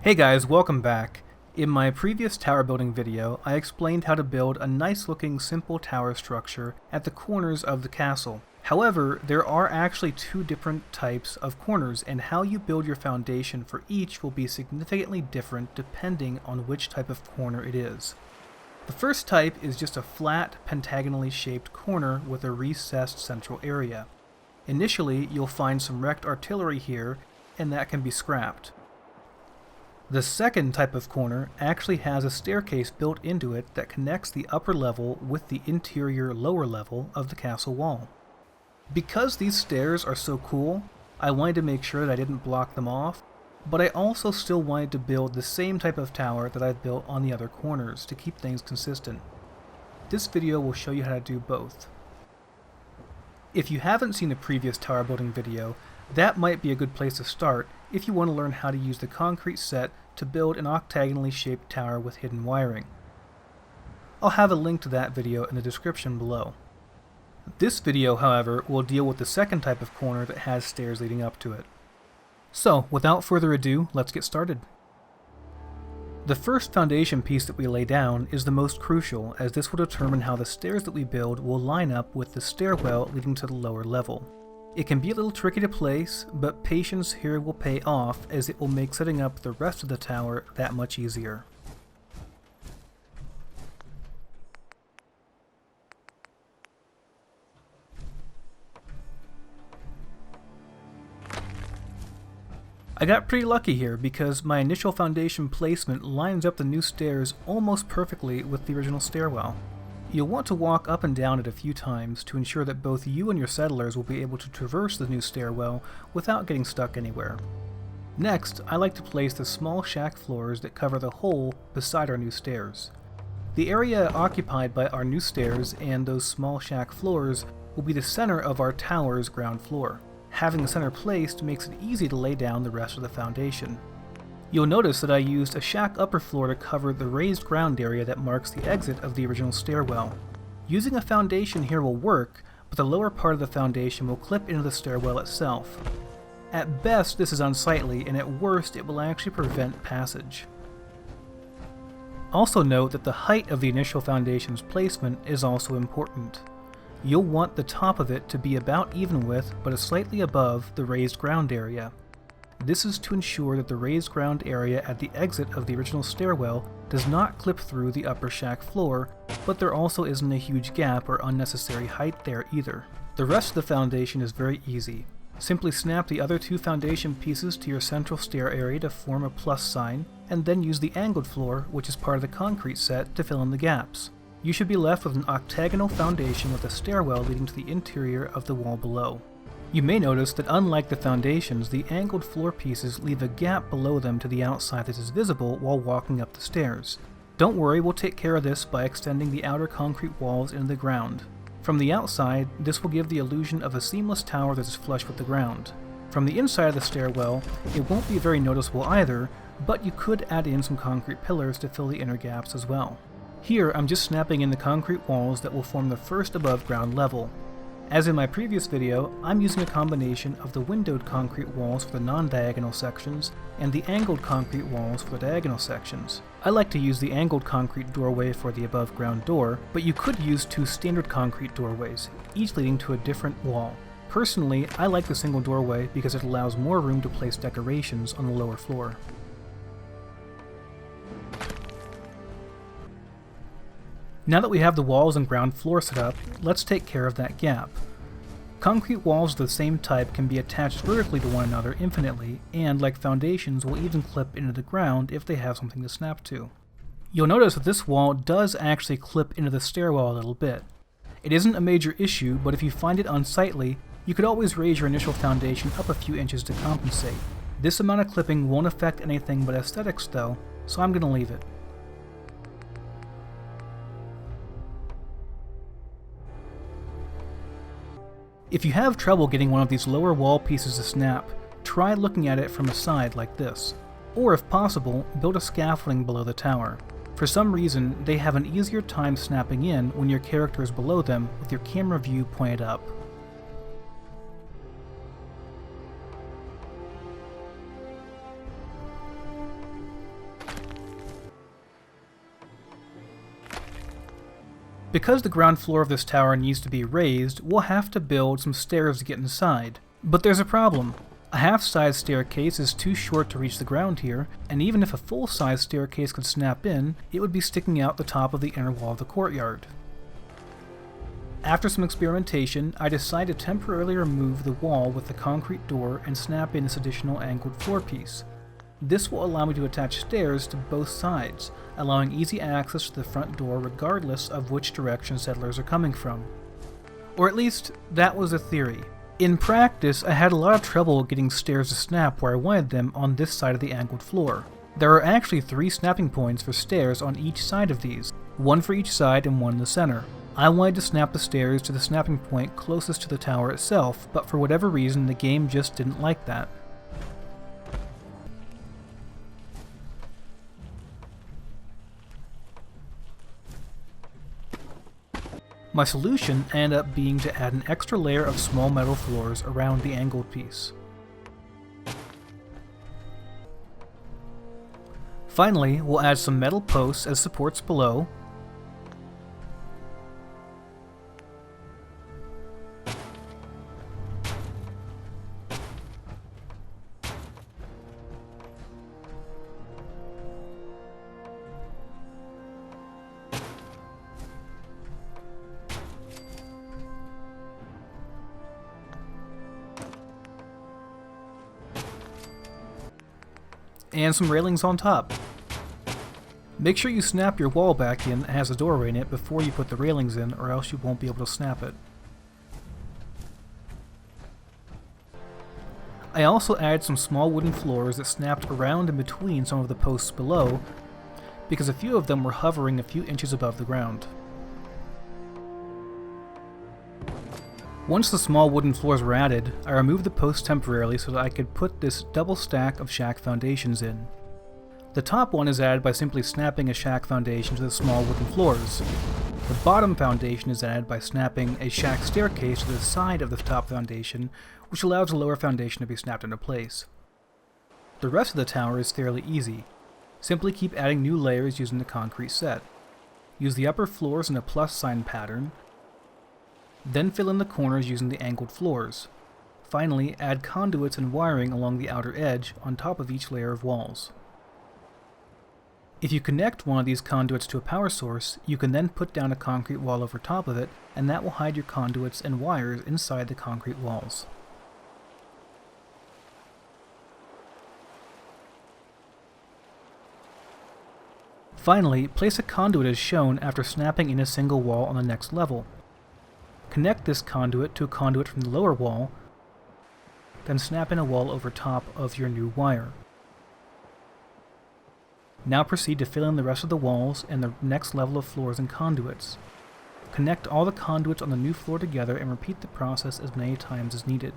Hey guys, welcome back. In my previous tower building video, I explained how to build a nice looking simple tower structure at the corners of the castle. However, there are actually two different types of corners, and how you build your foundation for each will be significantly different depending on which type of corner it is. The first type is just a flat, pentagonally shaped corner with a recessed central area. Initially, you'll find some wrecked artillery here, and that can be scrapped. The second type of corner actually has a staircase built into it that connects the upper level with the interior lower level of the castle wall. Because these stairs are so cool, I wanted to make sure that I didn't block them off, but I also still wanted to build the same type of tower that I've built on the other corners to keep things consistent. This video will show you how to do both. If you haven't seen the previous tower building video, that might be a good place to start if you want to learn how to use the concrete set to build an octagonally shaped tower with hidden wiring. I'll have a link to that video in the description below. This video, however, will deal with the second type of corner that has stairs leading up to it. So, without further ado, let's get started. The first foundation piece that we lay down is the most crucial, as this will determine how the stairs that we build will line up with the stairwell leading to the lower level. It can be a little tricky to place, but patience here will pay off, as it will make setting up the rest of the tower that much easier. I got pretty lucky here because my initial foundation placement lines up the new stairs almost perfectly with the original stairwell. You'll want to walk up and down it a few times to ensure that both you and your settlers will be able to traverse the new stairwell without getting stuck anywhere. Next, I like to place the small shack floors that cover the hole beside our new stairs. The area occupied by our new stairs and those small shack floors will be the center of our tower's ground floor. Having the center placed makes it easy to lay down the rest of the foundation. You'll notice that I used a shack upper floor to cover the raised ground area that marks the exit of the original stairwell. Using a foundation here will work, but the lower part of the foundation will clip into the stairwell itself. At best this is unsightly, and at worst it will actually prevent passage. Also note that the height of the initial foundation's placement is also important. You'll want the top of it to be about even with, but is slightly above, the raised ground area. This is to ensure that the raised ground area at the exit of the original stairwell does not clip through the upper shack floor, but there also isn't a huge gap or unnecessary height there either. The rest of the foundation is very easy. Simply snap the other two foundation pieces to your central stair area to form a plus sign, and then use the angled floor, which is part of the concrete set, to fill in the gaps. You should be left with an octagonal foundation with a stairwell leading to the interior of the wall below. You may notice that unlike the foundations, the angled floor pieces leave a gap below them to the outside that is visible while walking up the stairs. Don't worry, we'll take care of this by extending the outer concrete walls into the ground. From the outside, this will give the illusion of a seamless tower that is flush with the ground. From the inside of the stairwell, it won't be very noticeable either, but you could add in some concrete pillars to fill the inner gaps as well. Here, I'm just snapping in the concrete walls that will form the first above ground level. As in my previous video, I'm using a combination of the windowed concrete walls for the non-diagonal sections and the angled concrete walls for the diagonal sections. I like to use the angled concrete doorway for the above ground door, but you could use two standard concrete doorways, each leading to a different wall. Personally, I like the single doorway because it allows more room to place decorations on the lower floor. Now that we have the walls and ground floor set up, let's take care of that gap. Concrete walls of the same type can be attached vertically to one another infinitely, and like foundations will even clip into the ground if they have something to snap to. You'll notice that this wall does actually clip into the stairwell a little bit. It isn't a major issue, but if you find it unsightly, you could always raise your initial foundation up a few inches to compensate. This amount of clipping won't affect anything but aesthetics though, so I'm going to leave it. If you have trouble getting one of these lower wall pieces to snap, try looking at it from the side like this. Or if possible, build a scaffolding below the tower. For some reason, they have an easier time snapping in when your character is below them with your camera view pointed up. Because the ground floor of this tower needs to be raised, we'll have to build some stairs to get inside. But there's a problem. A half-size staircase is too short to reach the ground here, and even if a full-size staircase could snap in, it would be sticking out the top of the inner wall of the courtyard. After some experimentation, I decided to temporarily remove the wall with the concrete door and snap in this additional angled floor piece. This will allow me to attach stairs to both sides, allowing easy access to the front door regardless of which direction settlers are coming from. Or at least, that was a theory. In practice, I had a lot of trouble getting stairs to snap where I wanted them on this side of the angled floor. There are actually 3 snapping points for stairs on each side of these, one for each side and one in the center. I wanted to snap the stairs to the snapping point closest to the tower itself, but for whatever reason the game just didn't like that. My solution ended up being to add an extra layer of small metal floors around the angled piece. Finally, we'll add some metal posts as supports below, and some railings on top. Make sure you snap your wall back in that has a doorway in it before you put the railings in, or else you won't be able to snap it. I also added some small wooden floors that snapped around and between some of the posts below, because a few of them were hovering a few inches above the ground. Once the small wooden floors were added, I removed the posts temporarily so that I could put this double stack of shack foundations in. The top one is added by simply snapping a shack foundation to the small wooden floors. The bottom foundation is added by snapping a shack staircase to the side of the top foundation, which allows the lower foundation to be snapped into place. The rest of the tower is fairly easy. Simply keep adding new layers using the concrete set. Use the upper floors in a plus sign pattern, then fill in the corners using the angled floors. Finally, add conduits and wiring along the outer edge on top of each layer of walls. If you connect one of these conduits to a power source, you can then put down a concrete wall over top of it, and that will hide your conduits and wires inside the concrete walls. Finally, place a conduit as shown after snapping in a single wall on the next level. Connect this conduit to a conduit from the lower wall, then snap in a wall over top of your new wire. Now proceed to fill in the rest of the walls and the next level of floors and conduits. Connect all the conduits on the new floor together and repeat the process as many times as needed.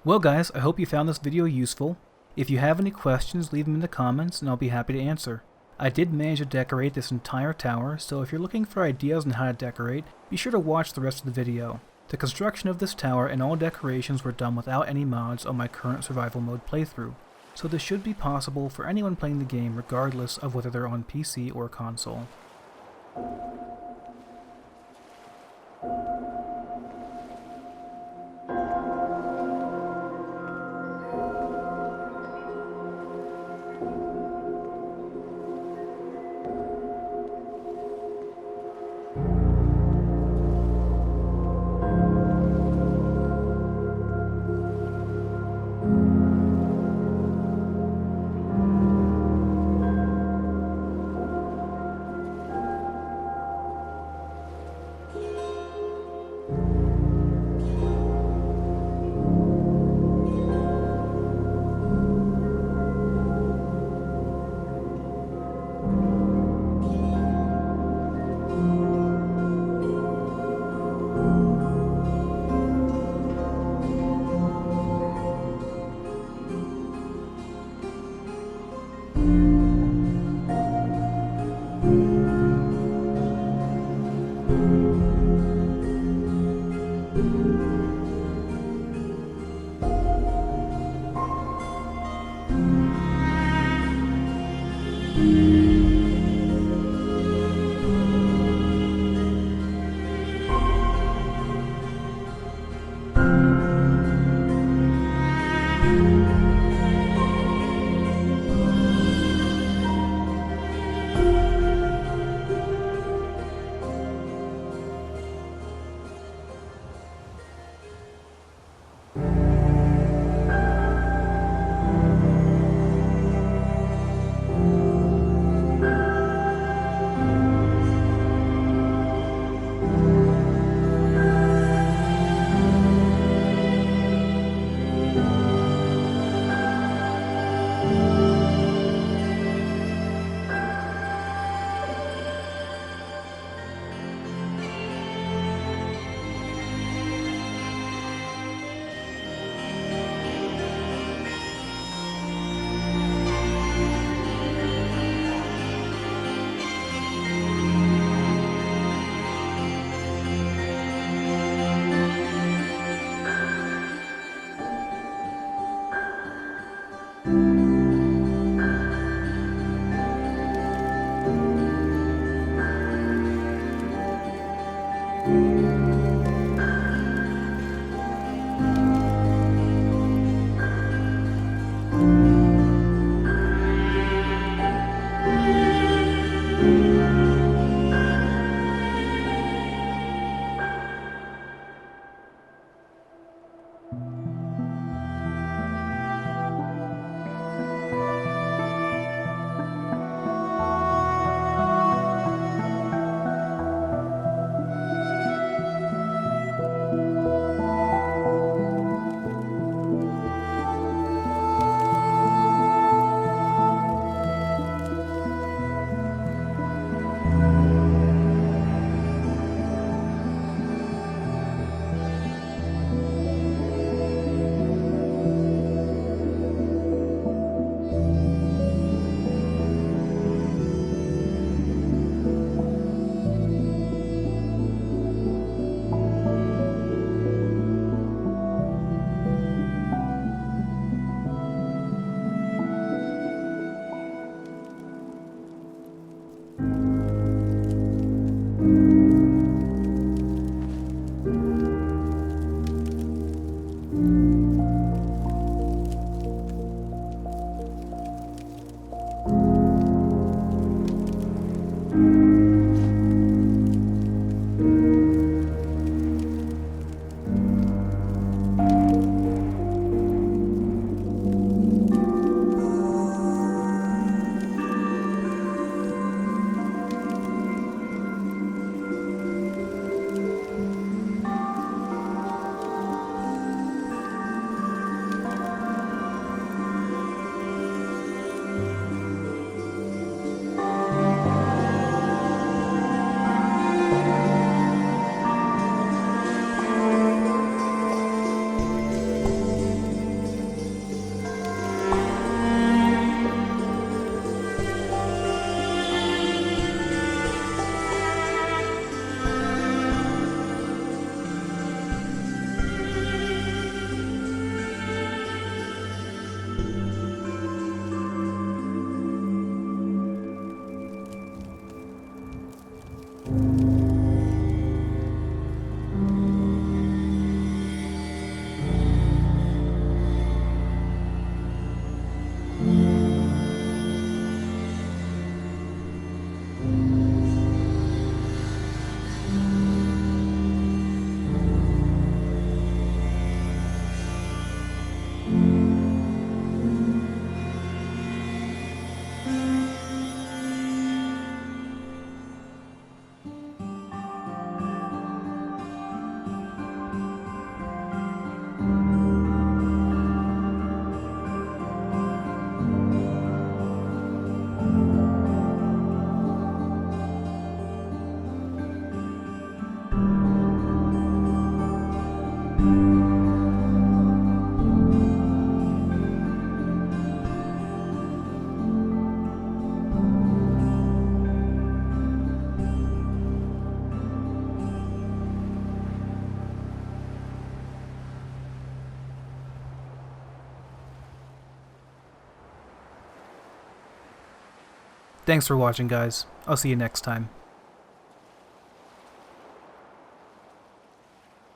Well guys, I hope you found this video useful. If you have any questions, leave them in the comments and I'll be happy to answer. I did manage to decorate this entire tower, so if you're looking for ideas on how to decorate, be sure to watch the rest of the video. The construction of this tower and all decorations were done without any mods on my current survival mode playthrough, so this should be possible for anyone playing the game regardless of whether they're on PC or console. Thanks for watching, guys. I'll see you next time.